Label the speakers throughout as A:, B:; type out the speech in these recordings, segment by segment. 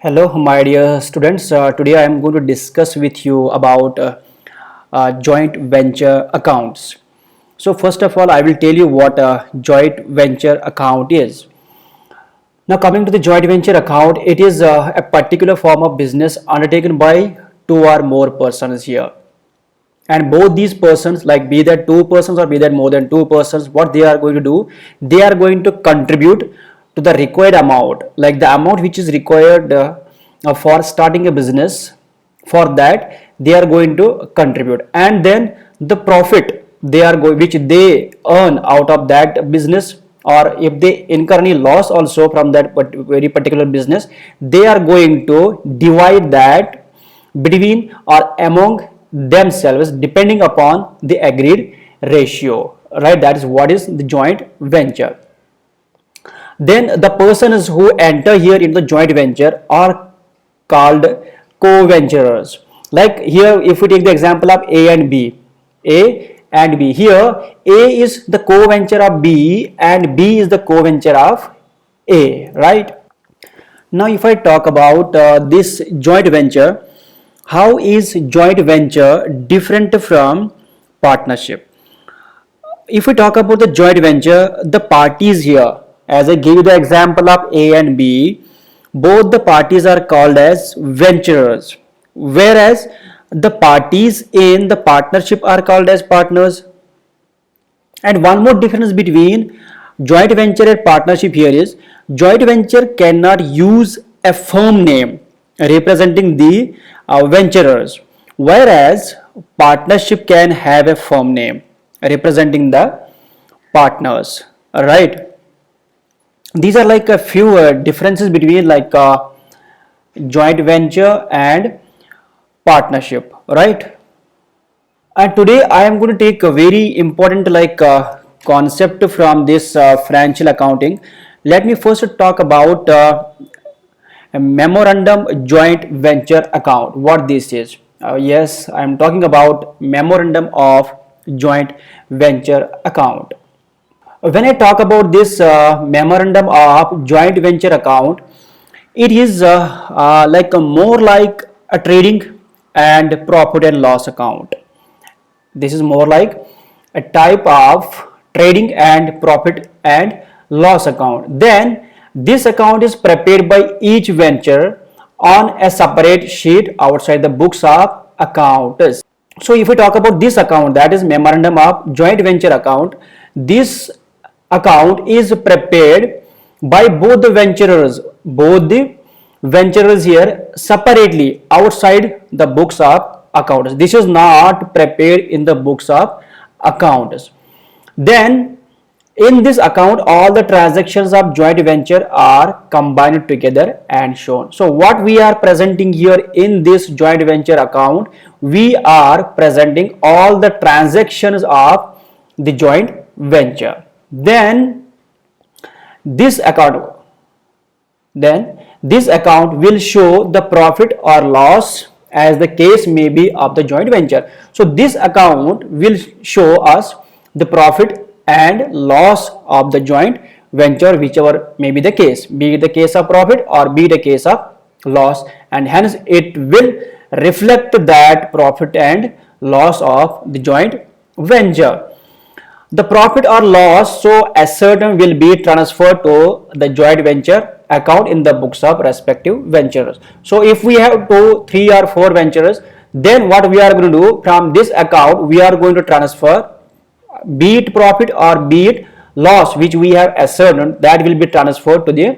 A: Hello, my dear students. Today I am going to discuss with you about joint venture accounts. So first of all, I will tell you what a joint venture account is. Now coming to the joint venture account, it is a particular form of business undertaken by two or more persons here. And both these persons, like be that two persons or be that more than two persons, what they are going to do, they are going to contribute to the required amount, like the amount which is required for starting a business. For that they are going to contribute, and then the profit they are going, which they earn out of that business, or if they incur any loss also from that very particular business, they are going to divide that between or among themselves depending upon the agreed ratio, right? That is what is the joint venture. Then the persons who enter here in the joint venture are called co-venturers. Like here, if we take the example of A and B, here A is the co-venture of B and B is the co-venture of A, right? Now if I talk about this joint venture, how is joint venture different from partnership? If we talk about the joint venture, the parties here, as I gave you the example of A and B, both the parties are called as venturers, whereas the parties in the partnership are called as partners. And one more difference between joint venture and partnership here is joint venture cannot use a firm name representing the venturers, whereas partnership can have a firm name representing the partners, right? These are like a few differences between like joint venture and partnership, right? And today I am going to take a very important concept from this financial accounting. Let me first talk about a memorandum joint venture account, what this is. Yes, I am talking about memorandum of joint venture account. When I talk about this memorandum of joint venture account, it is more like a trading and profit and loss account. This is more like a type of trading and profit and loss account. Then this account is prepared by each venture on a separate sheet outside the books of accounts. So if we talk about this account, that is memorandum of joint venture account, this account is prepared by both the venturers here separately outside the books of accounts. This is not prepared in the books of accounts. Then in this account, all the transactions of joint venture are combined together and shown. So what we are presenting here in this joint venture account, we are presenting all the transactions of the joint venture. Then this account will show the profit or loss as the case may be of the joint venture. So this account will show us the profit and loss of the joint venture, whichever may be the case, be it the case of profit or be the case of loss, and hence it will reflect that profit and loss of the joint venture. The profit or loss so ascertained will be transferred to the joint venture account in the books of respective ventures. So if we have 2, 3 or 4 ventures, then what we are going to do, from this account we are going to transfer, be it profit or be it loss which we have ascertained, that will be transferred to the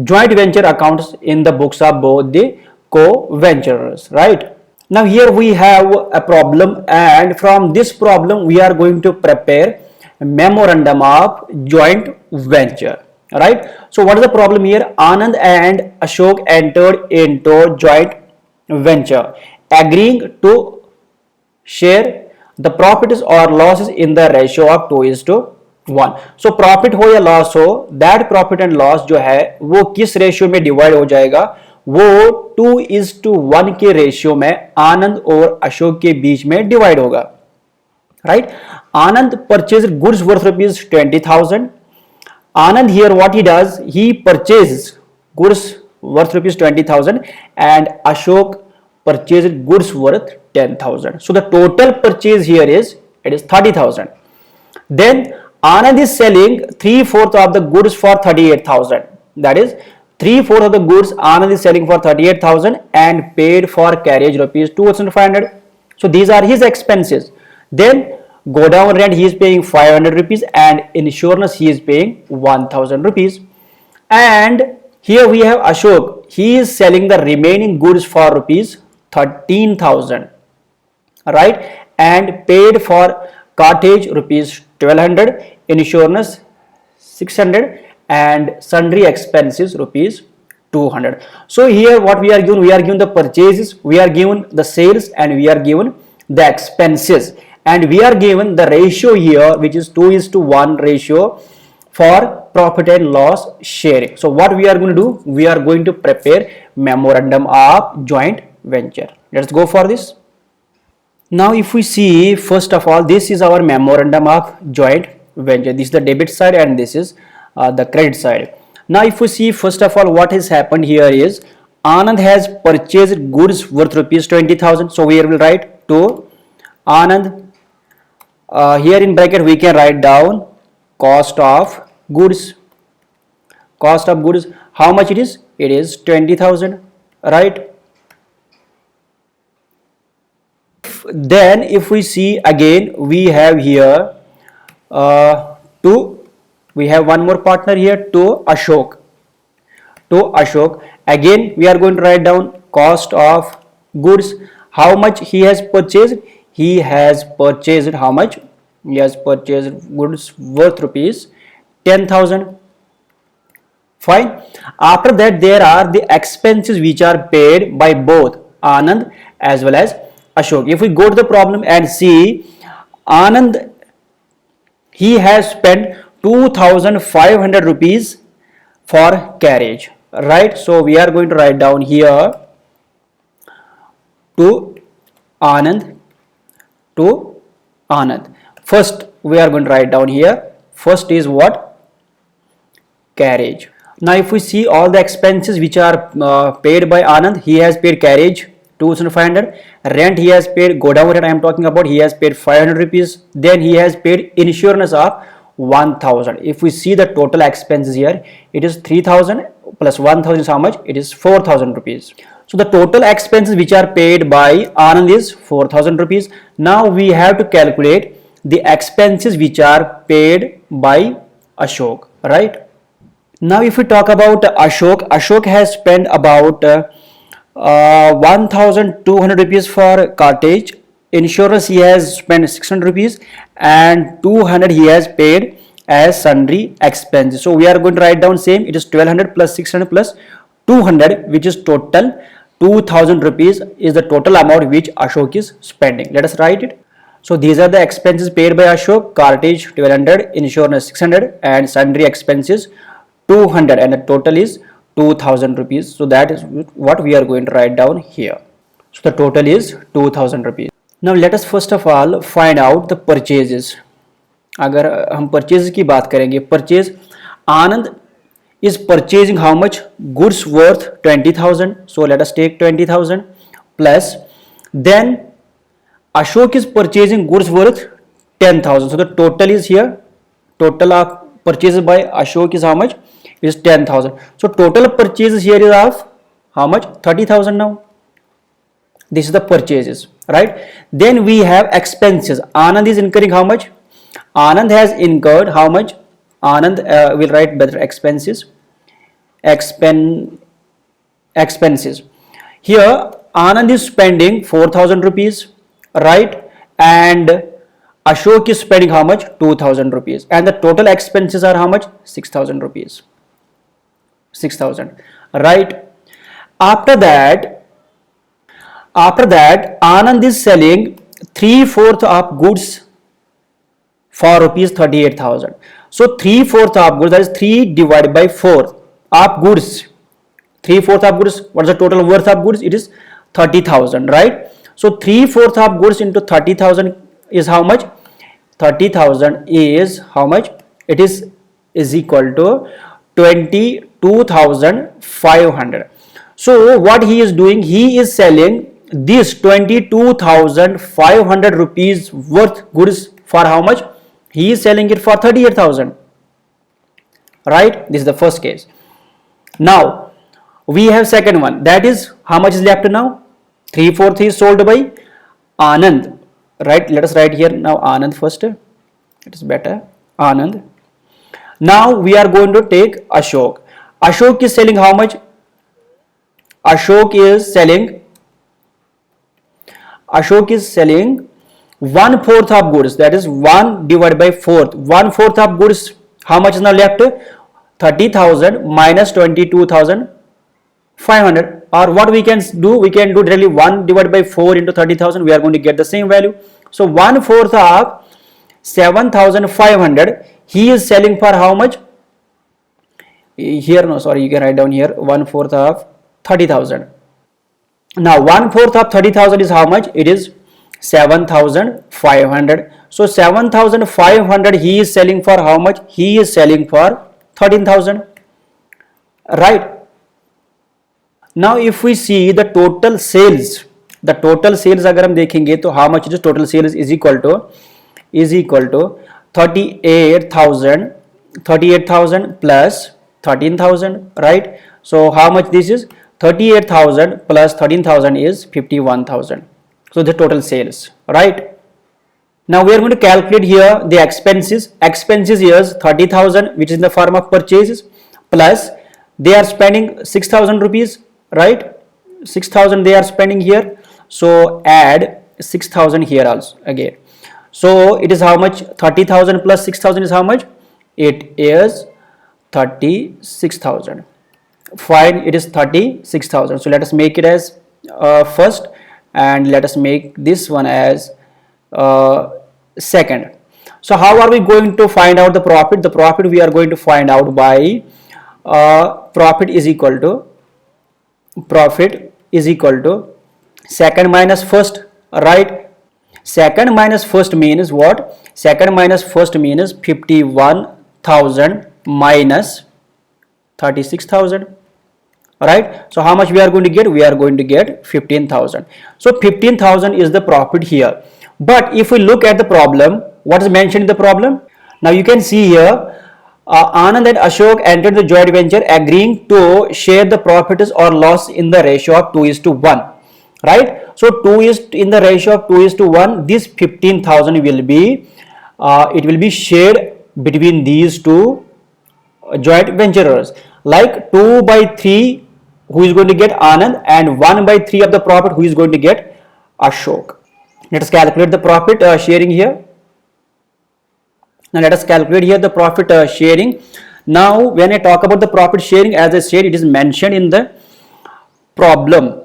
A: joint venture accounts in the books of both the co-venturers, right? Now here we have a problem, and from this problem we are going to prepare a memorandum of joint venture, right? So what is the problem here? Anand and Ashok entered into joint venture, agreeing to share the profits or losses in the ratio of 2:1. So profit हो या loss हो, that profit and loss जो है वो किस ratio में divide हो जाएगा? वो 2:1 के रेशियो में आनंद और अशोक के बीच में डिवाइड होगा, right? Anand purchase goods worth ₹20,000. Anand here what he does, he purchases goods worth rupees 20,000 and Ashok purchased goods worth 10,000. So the total purchase here is, it is 30,000. Then Anand is selling 3/4 of the goods for 38,000. That is 3/4 of the goods Anand is selling for 38,000 and paid for carriage rupees 2,500. So these are his expenses. Then go down rent he is paying 500 rupees and insurance he is paying 1,000 rupees. And here we have Ashok. He is selling the remaining goods for rupees 13,000, right, and paid for cartage rupees 1200, insurance 600 and sundry expenses rupees 200. So here what we are given, we are given the purchases, we are given the sales, and we are given the expenses, and we are given the ratio here, which is 2:1 ratio for profit and loss sharing. So what we are going to do, we are going to prepare memorandum of joint venture. Let's go for this. Now if we see, first of all, this is our memorandum of joint venture. This is the debit side and this is the credit side. Now if we see, first of all, what has happened here is Anand has purchased goods worth rupees 20,000. So we will write to Anand. Here in bracket we can write down cost of goods. Cost of goods, how much it is? It is 20,000, right? Then if we see again, we have here we have one more partner here, to Ashok. To Ashok, again we are going to write down cost of goods. How much he has purchased? He has purchased how much? He has purchased goods worth rupees 10,000. Fine. After that, there are the expenses which are paid by both Anand as well as Ashok. If we go to the problem and see, Anand, he has spent 2,500 rupees for carriage, right? So we are going to write down here to Anand. First we are going to write down here, first is what? Carriage. Now if we see all the expenses which are paid by Anand, he has paid carriage 2,500, rent he has paid, go down rent I am talking about, he has paid 500 rupees, then he has paid insurance of 1,000. If we see the total expenses here, it is 3,000 plus 1,000 is how much? It is 4,000 rupees. So the total expenses which are paid by Anand is 4,000 rupees. Now we have to calculate the expenses which are paid by Ashok, right? Now if we talk about Ashok, Ashok has spent about 1,200 rupees for cartage, insurance he has spent 600 rupees, and 200 he has paid as sundry expenses. So we are going to write down same, it is 1,200 plus 600 plus 200, which is total 2,000 rupees is the total amount which Ashok is spending. Let us write it. So these are the expenses paid by Ashok: cartage 1,200, insurance 600, and sundry expenses 200, and the total is 2,000 rupees. So that is what we are going to write down here. So the total is 2,000 rupees. Now let us first of all find out the purchases. अगर हम purchases की बात करेंगे, purchase, Anand is purchasing how much? Goods worth 20,000. So let us take 20,000 plus, then Ashok is purchasing goods worth 10,000. So the total is here, total of purchases by Ashok is how much? Is 10,000. So total purchases here is of how much? 30,000 now. This is the purchases, right? Then we have expenses. Anand is incurring how much? Anand has incurred how much? Anand will write better expenses. Expenses. Here Anand is spending 4,000 rupees, right? And Ashok is spending how much? 2,000 rupees. And the total expenses are how much? 6,000 rupees. 6,000, right? After that Anand is selling 3/4 of goods for rupees 38,000. So 3/4 of goods, that is 3 divided by 4 of goods. 3/4 of goods, what is the total worth of goods? It is 30,000, right? So 3/4 of goods into 30,000 is how much? 30,000 is how much? It is equal to 20 22,500. So what he is doing, he is selling this 22,500 rupees worth goods for how much? He is selling it for 38,000. Right? This is the first case. Now we have second one, that is how much is left now? 3/4 is sold by Anand. Right? Let us write here now Anand first. It is better. Anand. Now we are going to take Ashok. Ashok is selling how much? Ashok is selling 1/4 of goods, that is 1 divided by 4th. 1/4 of goods, how much is now left? 30,000 minus 22,500. Or what we can do? We can do directly 1 divided by 4 into 30,000. We are going to get the same value. So 1/4 of 7,500. He is selling for how much? Here, no, sorry, you can write down here 1/4 of 30,000. Now 1/4 of 30,000 is how much? It is 7,500. So 7,500 he is selling for how much? He is selling for 13,000. Right? Now if we see the total sales, अगर हम देखेंगे तो how much is total sales is equal to 38,000 plus 13,000, right? So how much this is? 38,000 plus 13,000 is 51,000. So the total sales, right? Now we are going to calculate here the expenses. Expenses is 30,000, which is in the form of purchases, plus they are spending 6,000 rupees, right? 6,000 they are spending here. So add 6,000 here also again. So it is how much? 30,000 plus 6,000 is how much? It is 36,000. Fine, it is 36,000. So let us make it as first, and let us make this one as second. So how are we going to find out the profit? The profit we are going to find out by profit is equal to second minus first, right? Second minus first means what? Second minus first means 51,000 minus 36,000, right? So how much we are going to get? We are going to get 15,000. So 15,000 is the profit here. But if we look at the problem, what is mentioned in the problem? Now you can see here, Anand and Ashok entered the joint venture agreeing to share the profits or loss in the ratio of 2:1, right? So 2 is in the ratio of 2:1. This 15,000 will be it will be shared between these two joint venturers. Like 2/3 who is going to get Anand, and 1/3 of the profit who is going to get Ashok. Let us calculate the profit sharing here. Now let us calculate here the profit sharing. Now when I talk about the profit sharing, as I said, it is mentioned in the problem.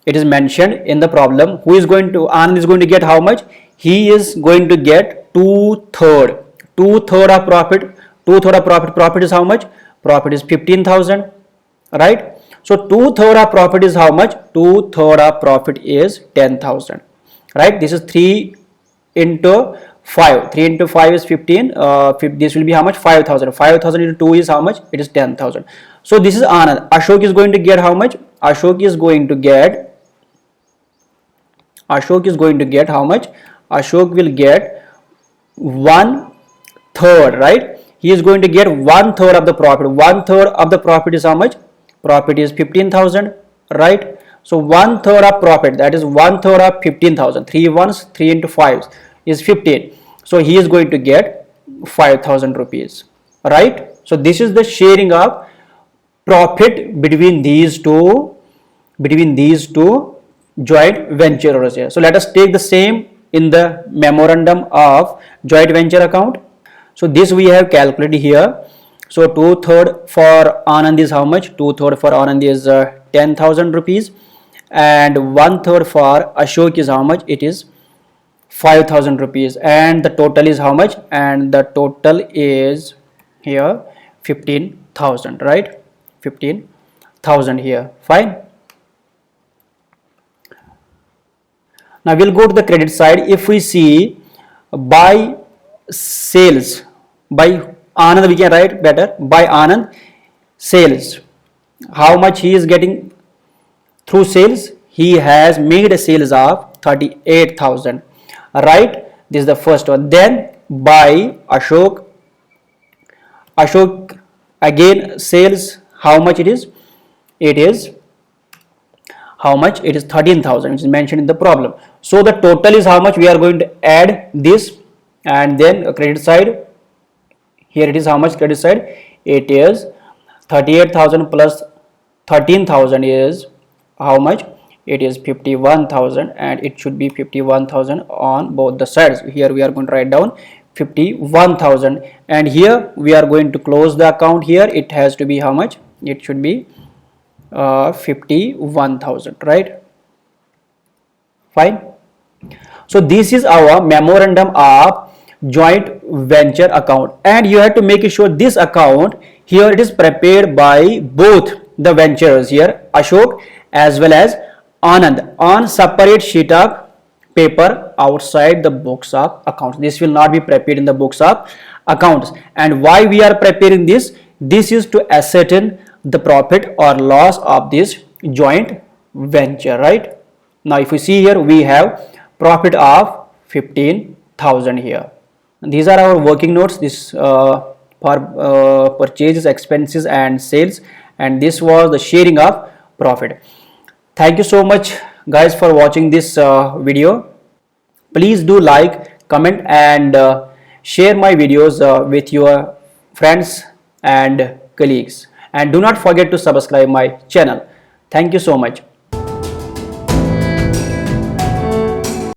A: It is mentioned in the problem. Who is going to, Anand is going to get how much? He is going to get 2/3. 2/3 of profit. 2/3 of profit. Profit is how much? Profit is 15,000, right? So 2/3 of profit is how much? 2/3 of profit is 10,000, right? This is 3 into 5. 3 into 5 is 15. This will be how much? 5,000. 5,000 into 2 is how much? It is 10,000. So this is Anand. Ashok is going to get how much? Ashok is going to get how much? Ashok will get 1/3, right? He is going to get 1/3 of the profit. 1/3 of the profit is how much? Profit is 15,000, right? So 1/3 of profit, that is 1/3 of 15,000. 3 ones, 3 into 5 is 15. So he is going to get 5,000 rupees, right? So this is the sharing of profit between these two joint venturers here. So let us take the same in the memorandum of joint venture account. So this we have calculated here. So 2/3 for Anand is how much? 2/3 for Anand is 10,000 rupees, and 1/3 for Ashok is how much? It is 5,000 rupees, and the total is how much? And the total is here 15,000, right? 15,000 here. Fine. Now we'll go to the credit side. If we see by sales, by Anand we can write better. By Anand, sales. How much he is getting through sales? He has made a sales of 38,000, right? This is the first one. Then by Ashok again sales, how much it is? It is how much? It is 13,000, which is mentioned in the problem. So the total is how much? We are going to add this, and then credit side, here it is how much credit side? It is 38,000 plus 13,000 is how much? It is 51,000, and it should be 51,000 on both the sides. Here we are going to write down 51,000, and here we are going to close the account. Here it has to be how much? It should be 51,000, right? Fine. So this is our memorandum of joint venture account, and you have to make sure this account here it is prepared by both the ventures, here Ashok as well as Anand, on separate sheet of paper outside the books of accounts. This will not be prepared in the books of accounts. And why we are preparing this? This is to ascertain the profit or loss of this joint venture, right? Now if you see here, we have profit of 15,000 here. And these are our working notes. This for purchases, expenses and sales, and this was the sharing of profit. Thank you so much guys for watching this video. Please do like, comment and share my videos with your friends and colleagues, and do not forget to subscribe my channel. Thank you so much.